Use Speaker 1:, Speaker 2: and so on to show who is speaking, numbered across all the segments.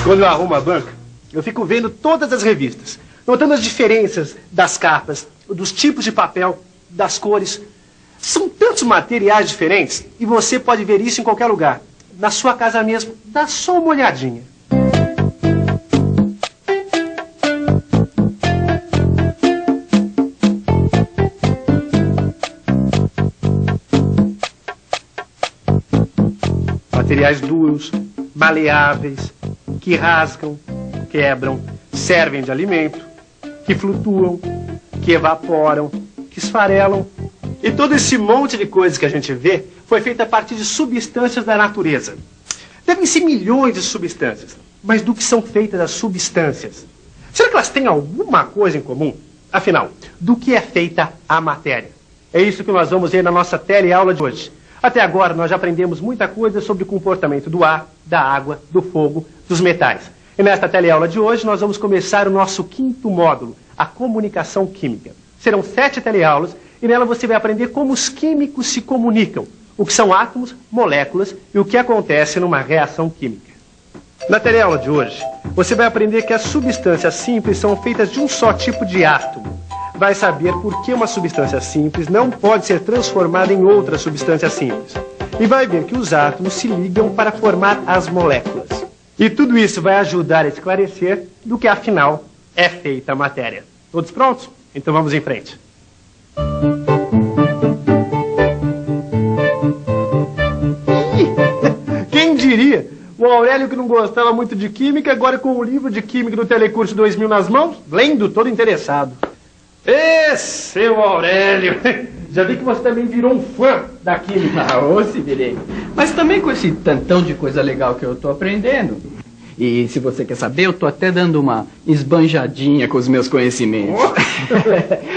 Speaker 1: Quando eu arrumo a banca, eu fico vendo todas as revistas, notando as diferenças das capas, dos tipos de papel, das cores. São tantos materiais diferentes e você pode ver isso em qualquer lugar. Na sua casa mesmo, dá só uma olhadinha. Materiais duros, maleáveis, que rasgam, quebram, servem de alimento, que flutuam, que evaporam, que esfarelam. E todo esse monte de coisas que a gente vê foi feito a partir de substâncias da natureza. Devem ser milhões de substâncias, mas do que são feitas as substâncias? Será que elas têm alguma coisa em comum? Afinal, do que é feita a matéria? É isso que nós vamos ver na nossa teleaula de hoje. Até agora nós já aprendemos muita coisa sobre o comportamento do ar, da água, do fogo, dos metais. E nesta teleaula de hoje nós vamos começar o nosso 5º módulo, a comunicação química. Serão 7 teleaulas e nela você vai aprender como os químicos se comunicam, o que são átomos, moléculas e o que acontece numa reação química. Na teleaula de hoje, você vai aprender que as substâncias simples são feitas de um só tipo de átomo. Vai saber por que uma substância simples não pode ser transformada em outra substância simples. E vai ver que os átomos se ligam para formar as moléculas. E tudo isso vai ajudar a esclarecer do que, afinal, é feita a matéria. Todos prontos? Então vamos em frente. Quem diria? O Aurélio, que não gostava muito de química, agora com o livro de química do Telecurso 2000 nas mãos, lendo todo interessado. Seu Aurélio, já vi que você também virou um fã da química.
Speaker 2: Ô, se virei. Mas também com esse tantão de coisa legal que eu tô aprendendo. E se você quer saber, eu tô até dando uma esbanjadinha com os meus conhecimentos.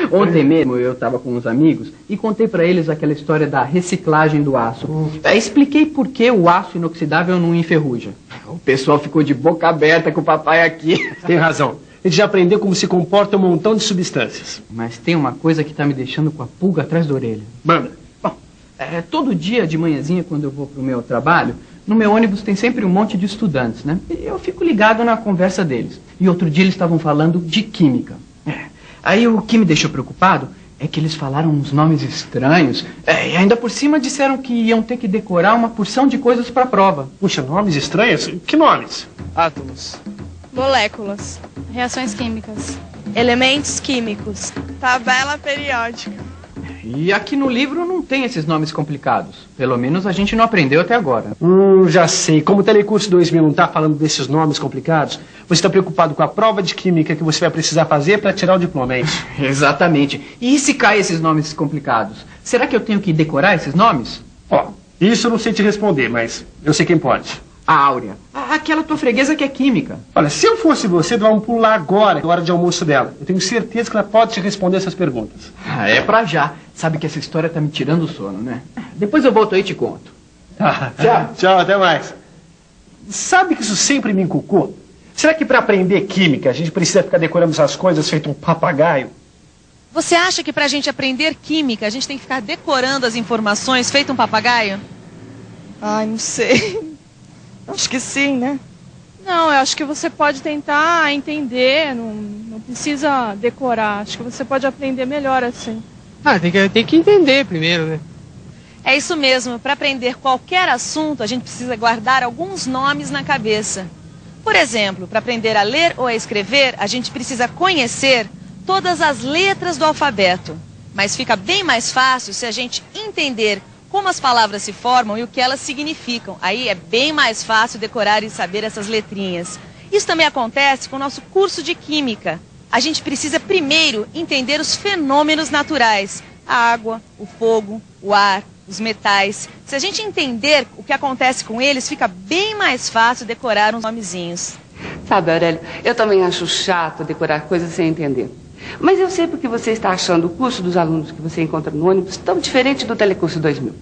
Speaker 2: Ontem mesmo eu tava com uns amigos e contei pra eles aquela história da reciclagem do aço. Expliquei por que o aço inoxidável não enferruja. O pessoal ficou de boca aberta com o papai aqui.
Speaker 1: Tem razão. A gente já aprendeu como se comporta um montão de substâncias.
Speaker 2: Mas tem uma coisa que tá me deixando com a pulga atrás da orelha.
Speaker 1: Manda.
Speaker 2: Bom, todo dia de manhãzinha, quando eu vou pro meu trabalho, no meu ônibus tem sempre um monte de estudantes, né? E eu fico ligado na conversa deles. E outro dia eles estavam falando de química. Aí o que me deixou preocupado é que eles falaram uns nomes estranhos. E ainda por cima disseram que iam ter que decorar uma porção de coisas para a prova.
Speaker 1: Puxa, nomes estranhos? Que nomes?
Speaker 3: Átomos.
Speaker 4: Moléculas. Reações químicas.
Speaker 5: Elementos químicos. Tabela periódica.
Speaker 2: E aqui no livro não tem esses nomes complicados. Pelo menos a gente não aprendeu até agora.
Speaker 1: Já sei. Como o Telecurso 2000 não está falando desses nomes complicados, você está preocupado com a prova de química que você vai precisar fazer para tirar o diploma, é isso?
Speaker 2: Exatamente. E se caem esses nomes complicados? Será que eu tenho que decorar esses nomes?
Speaker 1: Isso eu não sei te responder, mas eu sei quem pode.
Speaker 2: A Áurea. Aquela tua freguesa que é química.
Speaker 1: Olha, se eu fosse você, dava um pulo lá agora, na hora de almoço dela. Eu tenho certeza que ela pode te responder essas perguntas.
Speaker 2: É pra já. Sabe que essa história tá me tirando o sono, né? Depois eu volto aí e te conto.
Speaker 1: Tchau. Tchau, até mais. Sabe que isso sempre me inculcou? Será que para aprender química a gente precisa ficar decorando essas coisas feito um papagaio?
Speaker 4: Você acha que pra gente aprender química a gente tem que ficar decorando as informações feito um papagaio?
Speaker 5: Ai, não sei. Acho que sim, né?
Speaker 6: Não, eu acho que você pode tentar entender, não precisa decorar. Acho que você pode aprender melhor assim.
Speaker 3: Tem que entender primeiro, né?
Speaker 4: É isso mesmo. Para aprender qualquer assunto, a gente precisa guardar alguns nomes na cabeça. Por exemplo, para aprender a ler ou a escrever, a gente precisa conhecer todas as letras do alfabeto. Mas fica bem mais fácil se a gente entender como as palavras se formam e o que elas significam. Aí é bem mais fácil decorar e saber essas letrinhas. Isso também acontece com o nosso curso de Química. A gente precisa primeiro entender os fenômenos naturais. A água, o fogo, o ar, os metais. Se a gente entender o que acontece com eles, fica bem mais fácil decorar uns nomezinhos.
Speaker 7: Sabe, Aurélio, eu também acho chato decorar coisas sem entender. Mas eu sei porque você está achando o curso dos alunos que você encontra no ônibus tão diferente do Telecurso 2000.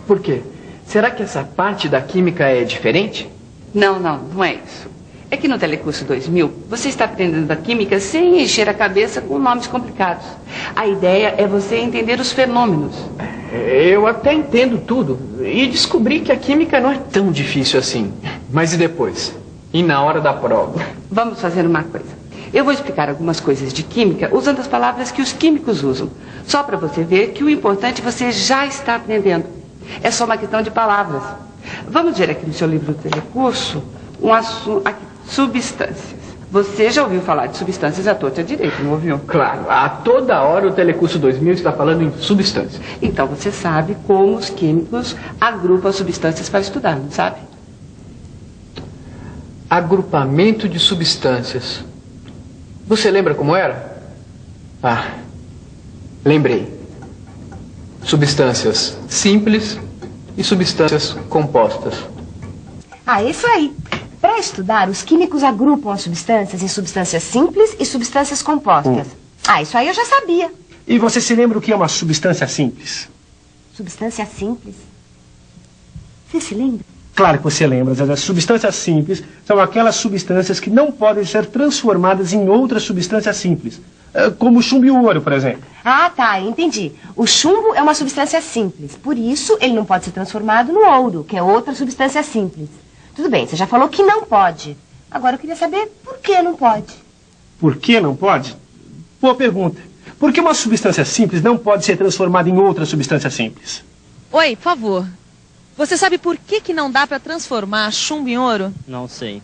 Speaker 2: Por quê? Será que essa parte da química é diferente?
Speaker 7: Não é isso. É que no Telecurso 2000, você está aprendendo a química sem encher a cabeça com nomes complicados. A ideia é você entender os fenômenos.
Speaker 2: Eu até entendo tudo e descobri que a química não é tão difícil assim. Mas e depois? E na hora da prova?
Speaker 7: Vamos fazer uma coisa. Eu vou explicar algumas coisas de química usando as palavras que os químicos usam. Só para você ver que o importante você já está aprendendo. É só uma questão de palavras. Vamos ver aqui no seu livro do telecurso um assunto... Aqui, substâncias. Você já ouviu falar de substâncias à torta e à direita, não ouviu?
Speaker 2: Claro, a toda hora o Telecurso 2000 está falando em substâncias.
Speaker 7: Então você sabe como os químicos agrupam as substâncias para estudar, não sabe?
Speaker 2: Agrupamento de substâncias. Você lembra como era? Ah, lembrei. Substâncias simples e substâncias compostas.
Speaker 8: Ah, isso aí. Para estudar, os químicos agrupam as substâncias em substâncias simples e substâncias compostas. Ah, isso aí eu já sabia.
Speaker 1: E você se lembra o que é uma substância simples?
Speaker 8: Substância simples? Você se lembra?
Speaker 1: Claro que você lembra, Zé. As substâncias simples são aquelas substâncias que não podem ser transformadas em outras substâncias simples. Como o chumbo e o ouro, por exemplo.
Speaker 8: Ah, tá, entendi. O chumbo é uma substância simples. Por isso, ele não pode ser transformado no ouro, que é outra substância simples. Tudo bem, você já falou que não pode. Agora eu queria saber por que não pode.
Speaker 1: Por que não pode? Boa pergunta. Por que uma substância simples não pode ser transformada em outra substância simples?
Speaker 4: Oi, por favor. Você sabe por que não dá para transformar chumbo em ouro?
Speaker 9: Não sei.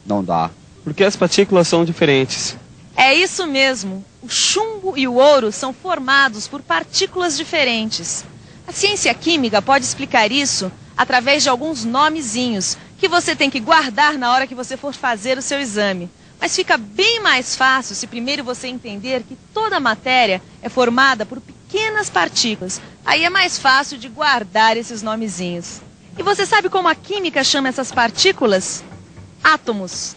Speaker 10: Não dá.
Speaker 9: Porque as partículas são diferentes.
Speaker 4: É isso mesmo. O chumbo e o ouro são formados por partículas diferentes. A ciência química pode explicar isso através de alguns nomezinhos que você tem que guardar na hora que você for fazer o seu exame. Mas fica bem mais fácil se primeiro você entender que toda matéria é formada por pequenas partículas. Aí é mais fácil de guardar esses nomezinhos. E você sabe como a química chama essas partículas? Átomos.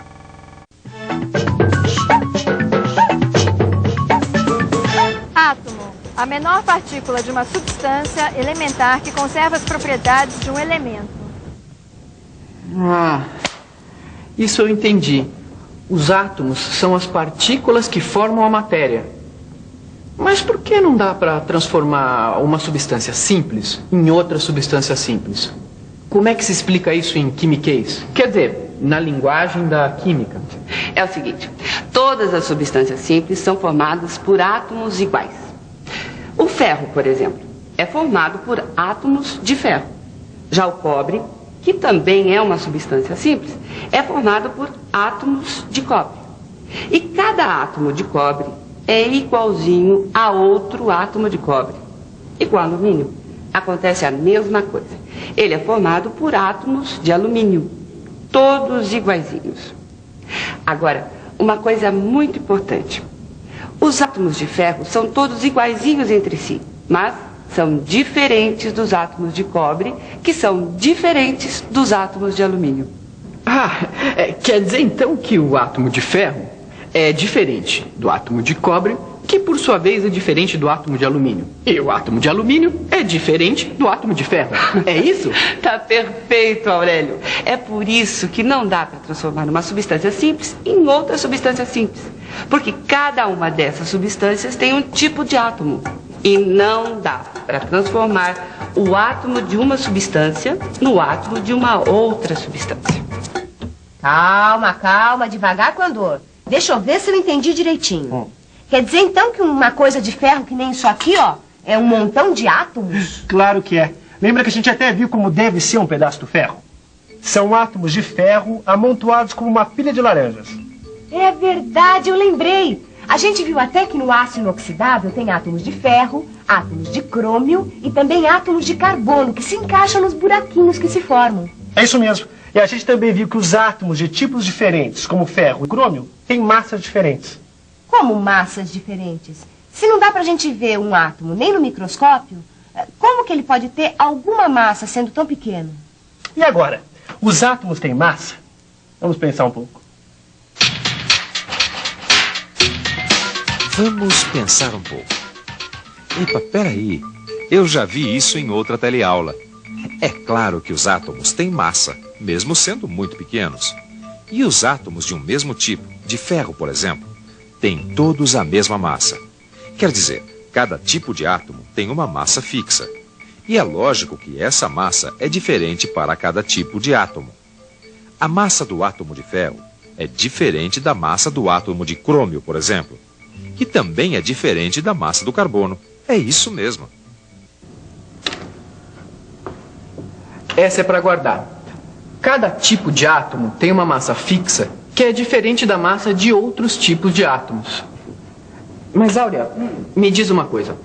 Speaker 11: Átomo, a menor partícula de uma substância elementar que conserva as propriedades de um elemento.
Speaker 2: Ah, isso eu entendi. Os átomos são as partículas que formam a matéria. Mas por que não dá para transformar uma substância simples em outra substância simples? Como é que se explica isso em quimiquês? Quer dizer, na linguagem da química.
Speaker 7: É o seguinte, todas as substâncias simples são formadas por átomos iguais. O ferro, por exemplo, é formado por átomos de ferro. Já o cobre, que também é uma substância simples, é formado por átomos de cobre. E cada átomo de cobre é igualzinho a outro átomo de cobre. E com alumínio acontece a mesma coisa. Ele é formado por átomos de alumínio, todos iguaizinhos. Agora, uma coisa muito importante. Os átomos de ferro são todos iguaizinhos entre si, mas são diferentes dos átomos de cobre, que são diferentes dos átomos de alumínio.
Speaker 2: Ah, quer dizer então que o átomo de ferro é diferente do átomo de cobre, que por sua vez é diferente do átomo de alumínio. E o átomo de alumínio é diferente do átomo de ferro. É isso?
Speaker 7: Tá perfeito, Aurélio. É por isso que não dá para transformar uma substância simples em outra substância simples. Porque cada uma dessas substâncias tem um tipo de átomo. E não dá para transformar o átomo de uma substância no átomo de uma outra substância.
Speaker 8: Calma, calma, devagar com a dor. Deixa eu ver se eu entendi direitinho. Quer dizer então que uma coisa de ferro que nem isso aqui, ó, é um montão de átomos?
Speaker 1: Claro que é. Lembra que a gente até viu como deve ser um pedaço do ferro? São átomos de ferro amontoados como uma pilha de laranjas.
Speaker 8: É verdade, eu lembrei. A gente viu até que no aço inoxidável tem átomos de ferro, átomos de crômio e também átomos de carbono que se encaixam nos buraquinhos que se formam.
Speaker 1: É isso mesmo. E a gente também viu que os átomos de tipos diferentes, como ferro e crômio, têm massas diferentes.
Speaker 8: Como massas diferentes? Se não dá pra gente ver um átomo nem no microscópio, como que ele pode ter alguma massa sendo tão pequeno?
Speaker 1: E agora? Os átomos têm massa? Vamos pensar um pouco.
Speaker 12: Vamos pensar um pouco. Epa, peraí. Eu já vi isso em outra teleaula. É claro que os átomos têm massa, mesmo sendo muito pequenos. E os átomos de um mesmo tipo, de ferro, por exemplo, têm todos a mesma massa. Quer dizer, cada tipo de átomo tem uma massa fixa. E é lógico que essa massa é diferente para cada tipo de átomo. A massa do átomo de ferro é diferente da massa do átomo de crômio, por exemplo, que também é diferente da massa do carbono. É isso mesmo.
Speaker 2: Essa é para guardar. Cada tipo de átomo tem uma massa fixa que é diferente da massa de outros tipos de átomos. Mas, Áurea, me diz uma coisa.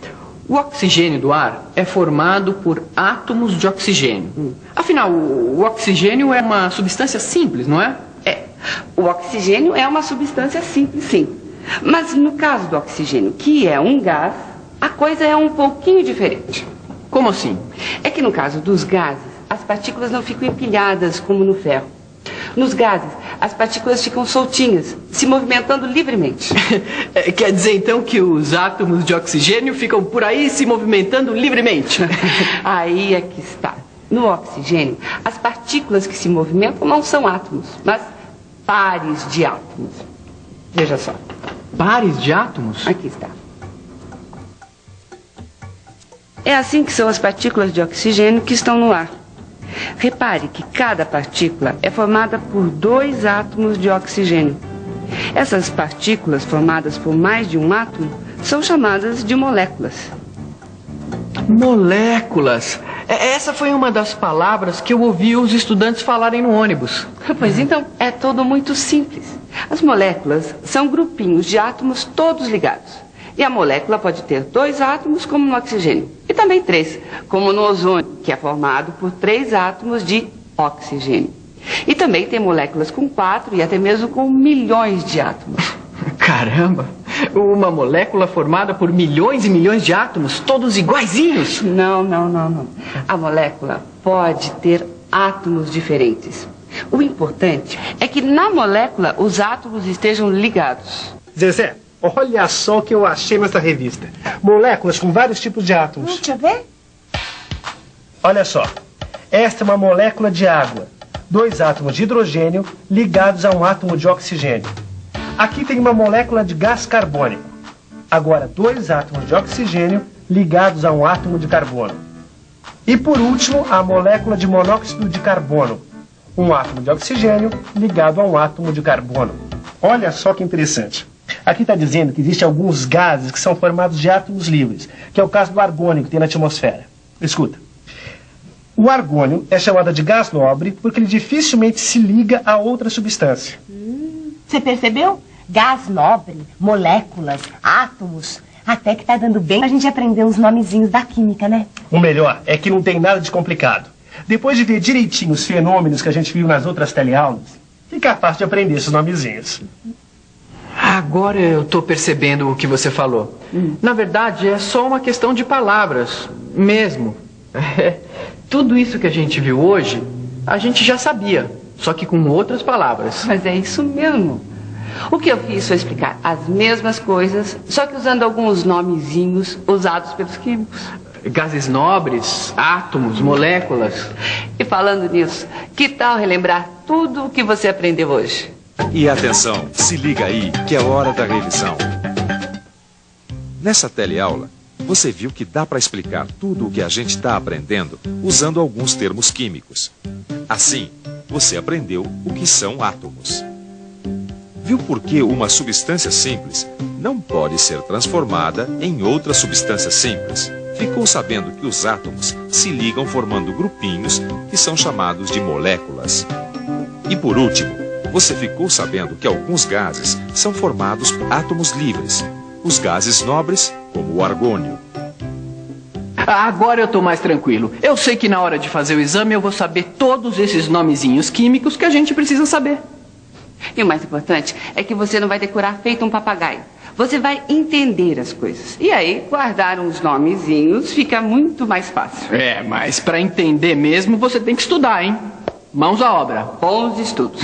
Speaker 2: O oxigênio do ar é formado por átomos de oxigênio. Afinal, o oxigênio é uma substância simples, não é?
Speaker 7: O oxigênio é uma substância simples, sim. Mas no caso do oxigênio, que é um gás, a coisa é um pouquinho diferente.
Speaker 2: Como assim?
Speaker 7: É que no caso dos gases, as partículas não ficam empilhadas como no ferro. Nos gases, as partículas ficam soltinhas, se movimentando livremente.
Speaker 2: Quer dizer, então, que os átomos de oxigênio ficam por aí se movimentando livremente?
Speaker 7: Aí é que está. No oxigênio, as partículas que se movimentam não são átomos, mas pares de átomos. Veja só.
Speaker 2: Pares de átomos?
Speaker 7: Aqui está. É assim que são as partículas de oxigênio que estão no ar. Repare que cada partícula é formada por 2 átomos de oxigênio. Essas partículas formadas por mais de um átomo são chamadas de moléculas.
Speaker 2: Moléculas! Essa foi uma das palavras que eu ouvi os estudantes falarem no ônibus.
Speaker 7: Pois então, é tudo muito simples. As moléculas são grupinhos de átomos todos ligados. E a molécula pode ter 2 átomos, como no oxigênio. E também 3, como no ozônio, que é formado por 3 átomos de oxigênio. E também tem moléculas com 4 e até mesmo com milhões de átomos.
Speaker 2: Caramba! Uma molécula formada por milhões e milhões de átomos, todos iguaizinhos?
Speaker 7: Não. A molécula pode ter átomos diferentes. O importante é que na molécula os átomos estejam ligados.
Speaker 1: Zezé, olha só o que eu achei nessa revista. Moléculas com vários tipos de átomos.
Speaker 8: Deixa eu ver.
Speaker 1: Olha só. Esta é uma molécula de água. 2 átomos de hidrogênio ligados a um átomo de oxigênio. Aqui tem uma molécula de gás carbônico. Agora, 2 átomos de oxigênio ligados a um átomo de carbono. E por último, a molécula de monóxido de carbono. Um átomo de oxigênio ligado a um átomo de carbono. Olha só que interessante. Aqui está dizendo que existem alguns gases que são formados de átomos livres, que é o caso do argônio que tem na atmosfera. Escuta. O argônio é chamado de gás nobre porque ele dificilmente se liga a outra substância.
Speaker 8: Você percebeu? Gás nobre, moléculas, átomos. Até que está dando bem a gente aprender uns nomezinhos da química, né?
Speaker 1: O melhor é que não tem nada de complicado. Depois de ver direitinho os fenômenos que a gente viu nas outras teleaulas, fica fácil de aprender esses nomezinhos.
Speaker 2: Agora eu estou percebendo o que você falou. Na verdade, é só uma questão de palavras, mesmo. Tudo isso que a gente viu hoje, a gente já sabia, só que com outras palavras.
Speaker 7: Mas é isso mesmo. O que eu fiz foi explicar as mesmas coisas, só que usando alguns nomezinhos usados pelos químicos.
Speaker 2: Gases nobres, átomos, moléculas.
Speaker 7: E falando nisso, que tal relembrar tudo o que você aprendeu hoje?
Speaker 12: E atenção, se liga aí que é hora da revisão. Nessa teleaula, você viu que dá para explicar tudo o que a gente está aprendendo usando alguns termos químicos. Assim, você aprendeu o que são átomos. Viu por que uma substância simples não pode ser transformada em outra substância simples? Ficou sabendo que os átomos se ligam formando grupinhos que são chamados de moléculas. E por último, você ficou sabendo que alguns gases são formados por átomos livres. Os gases nobres, como o argônio.
Speaker 2: Agora eu estou mais tranquilo. Eu sei que na hora de fazer o exame eu vou saber todos esses nomezinhos químicos que a gente precisa saber.
Speaker 7: E o mais importante é que você não vai decorar feito um papagaio. Você vai entender as coisas. E aí, guardar uns nomezinhos fica muito mais fácil.
Speaker 2: Mas para entender mesmo você tem que estudar, hein? Mãos à obra.
Speaker 7: Bons estudos.